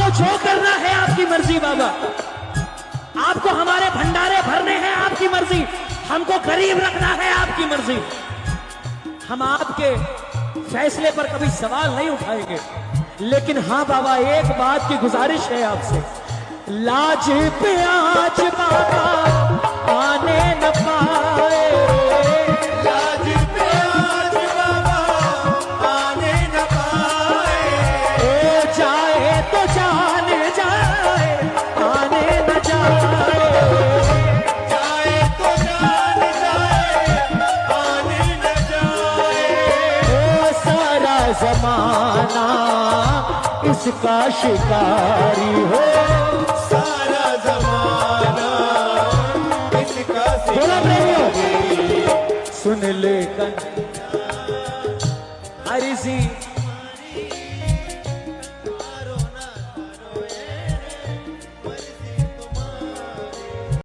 आपको जो करना है आपकी मर्जी बाबा, आपको हमारे भंडारे भरने हैं आपकी मर्जी, हमको गरीब रखना है आपकी मर्जी। हम आपके फैसले पर कभी सवाल नहीं उठाएंगे, लेकिन हाँ बाबा एक बात की गुजारिश है आपसे, लाज पे आज बाबा आने न पाए, लाज पे आज बाबा आने न पाए, ओ जाए तो जान जाए आने न जाए, जाए तो जान जाए आने न जाए, ओ सारा जमाना इसका शिकारी हो, सारा जमाना इसका बोला प्रेमियों, शिकारी। सुन ले कन अर्जी